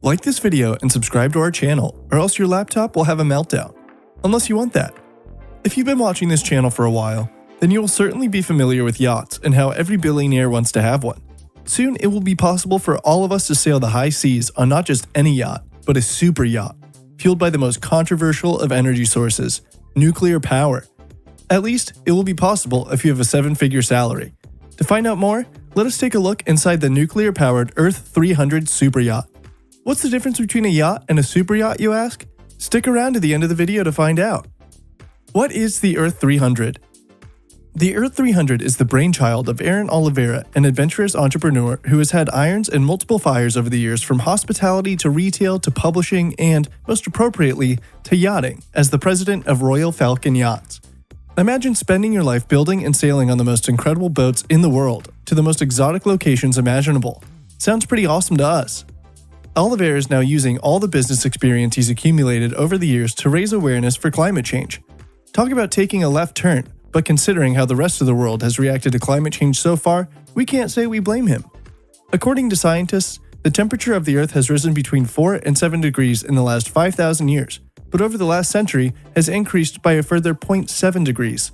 Like this video and subscribe to our channel, or else your laptop will have a meltdown. Unless you want that. If you've been watching this channel for a while, then you will certainly be familiar with yachts and how every billionaire wants to have one. Soon it will be possible for all of us to sail the high seas on not just any yacht, but a super yacht, fueled by the most controversial of energy sources, nuclear power. At least, it will be possible if you have a 7-figure salary. To find out more, let us take a look inside the nuclear-powered Earth 300 super yacht. What's the difference between a yacht and a super yacht, you ask? Stick around to the end of the video to find out. What is the Earth 300? The Earth 300 is the brainchild of Aaron Oliveira, an adventurous entrepreneur who has had irons in multiple fires over the years, from hospitality to retail to publishing and, most appropriately, to yachting, as the president of Royal Falcon Yachts. Imagine spending your life building and sailing on the most incredible boats in the world, to the most exotic locations imaginable. Sounds pretty awesome to us. Oliveira is now using all the business experience he's accumulated over the years to raise awareness for climate change. Talk about taking a left turn, but considering how the rest of the world has reacted to climate change so far, we can't say we blame him. According to scientists, the temperature of the Earth has risen between 4 and 7 degrees in the last 5,000 years, but over the last century has increased by a further 0.7 degrees.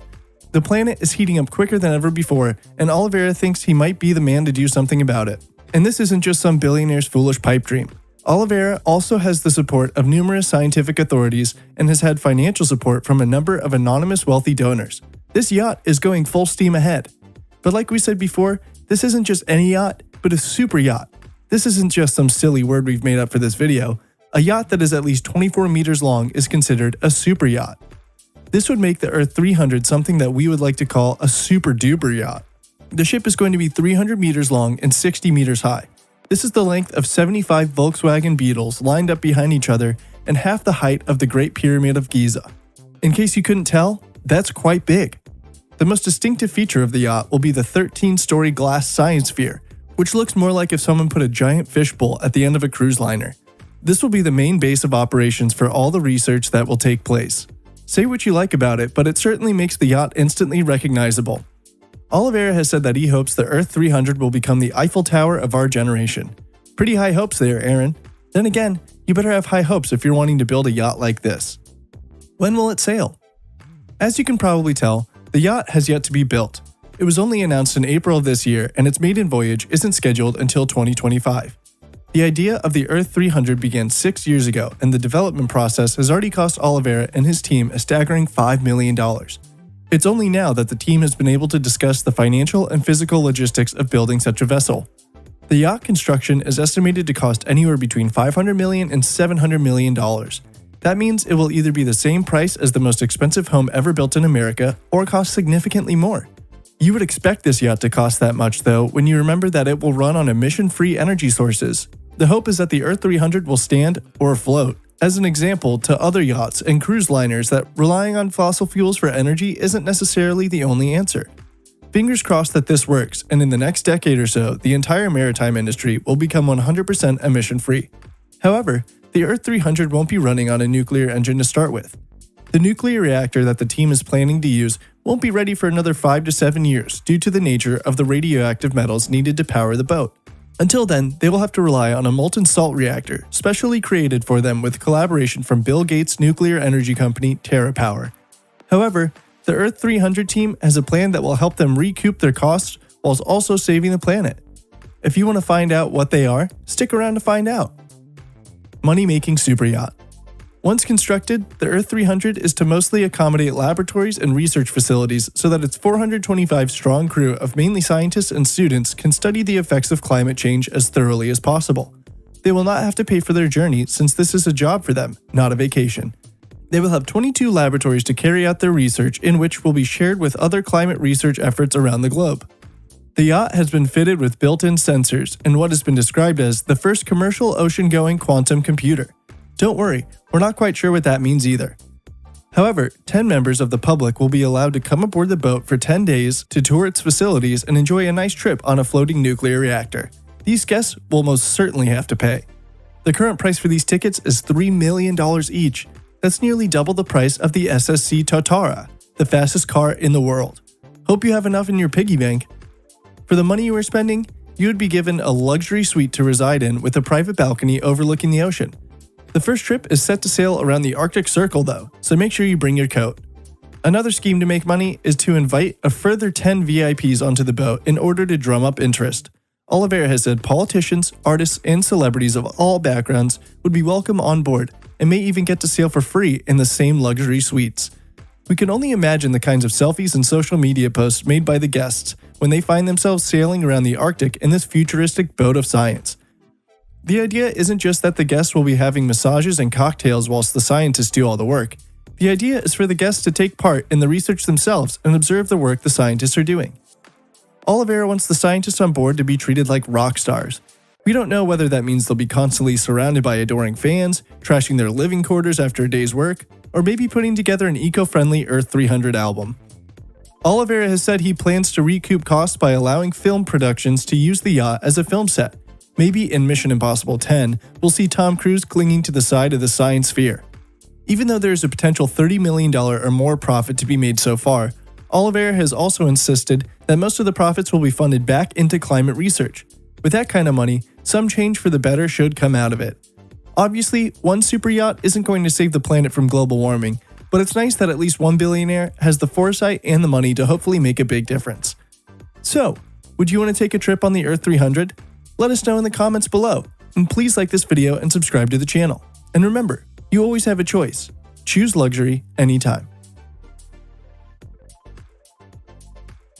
The planet is heating up quicker than ever before, and Oliveira thinks he might be the man to do something about it. And this isn't just some billionaire's foolish pipe dream. Oliveira also has the support of numerous scientific authorities and has had financial support from a number of anonymous wealthy donors. This yacht is going full steam ahead. But like we said before, this isn't just any yacht, but a super yacht. This isn't just some silly word we've made up for this video. A yacht that is at least 24 meters long is considered a super yacht. This would make the Earth 300 something that we would like to call a super duper yacht. The ship is going to be 300 meters long and 60 meters high. This is the length of 75 Volkswagen Beetles lined up behind each other and half the height of the Great Pyramid of Giza. In case you couldn't tell, that's quite big. The most distinctive feature of the yacht will be the 13-story glass science sphere, which looks more like if someone put a giant fishbowl at the end of a cruise liner. This will be the main base of operations for all the research that will take place. Say what you like about it, but it certainly makes the yacht instantly recognizable. Oliveira has said that he hopes the Earth 300 will become the Eiffel Tower of our generation. Pretty high hopes there, Aaron. Then again, you better have high hopes if you're wanting to build a yacht like this. When will it sail? As you can probably tell, the yacht has yet to be built. It was only announced in April of this year, and its maiden voyage isn't scheduled until 2025. The idea of the Earth 300 began 6 years ago, and the development process has already cost Oliveira and his team a staggering $5 million. It's only now that the team has been able to discuss the financial and physical logistics of building such a vessel. The yacht construction is estimated to cost anywhere between $500 million and $700 million. That means it will either be the same price as the most expensive home ever built in America, or cost significantly more. You would expect this yacht to cost that much, though, when you remember that it will run on emission-free energy sources. The hope is that the Earth 300 will stand or float, as an example to other yachts and cruise liners that relying on fossil fuels for energy isn't necessarily the only answer. Fingers crossed that this works, and in the next decade or so, the entire maritime industry will become 100% emission-free. However, the Earth 300 won't be running on a nuclear engine to start with. The nuclear reactor that the team is planning to use won't be ready for another 5 to 7 years due to the nature of the radioactive metals needed to power the boat. Until then, they will have to rely on a molten salt reactor, specially created for them with collaboration from Bill Gates' nuclear energy company, TerraPower. However, the Earth 300 team has a plan that will help them recoup their costs whilst also saving the planet. If you want to find out what they are, stick around to find out. Money-making super yacht. Once constructed, the Earth 300 is to mostly accommodate laboratories and research facilities so that its 425-strong crew of mainly scientists and students can study the effects of climate change as thoroughly as possible. They will not have to pay for their journey since this is a job for them, not a vacation. They will have 22 laboratories to carry out their research, in which will be shared with other climate research efforts around the globe. The yacht has been fitted with built-in sensors and what has been described as the first commercial ocean-going quantum computer. Don't worry, we're not quite sure what that means either. However, 10 members of the public will be allowed to come aboard the boat for 10 days to tour its facilities and enjoy a nice trip on a floating nuclear reactor. These guests will most certainly have to pay. The current price for these tickets is $3 million each. That's nearly double the price of the SSC Totara, the fastest car in the world. Hope you have enough in your piggy bank. For the money you are spending, you would be given a luxury suite to reside in with a private balcony overlooking the ocean. The first trip is set to sail around the Arctic Circle though, so make sure you bring your coat. Another scheme to make money is to invite a further 10 VIPs onto the boat in order to drum up interest. Oliveira has said politicians, artists, and celebrities of all backgrounds would be welcome on board and may even get to sail for free in the same luxury suites. We can only imagine the kinds of selfies and social media posts made by the guests when they find themselves sailing around the Arctic in this futuristic boat of science. The idea isn't just that the guests will be having massages and cocktails whilst the scientists do all the work. The idea is for the guests to take part in the research themselves and observe the work the scientists are doing. Oliveira wants the scientists on board to be treated like rock stars. We don't know whether that means they'll be constantly surrounded by adoring fans, trashing their living quarters after a day's work, or maybe putting together an eco-friendly Earth 300 album. Oliveira has said he plans to recoup costs by allowing film productions to use the yacht as a film set. Maybe in Mission Impossible 10, we'll see Tom Cruise clinging to the side of the science sphere. Even though there is a potential $30 million or more profit to be made so far, Oliveira has also insisted that most of the profits will be funded back into climate research. With that kind of money, some change for the better should come out of it. Obviously, one super yacht isn't going to save the planet from global warming, but it's nice that at least one billionaire has the foresight and the money to hopefully make a big difference. So, would you want to take a trip on the Earth 300? Let us know in the comments below, and please like this video and subscribe to the channel. And remember, you always have a choice. Choose luxury anytime.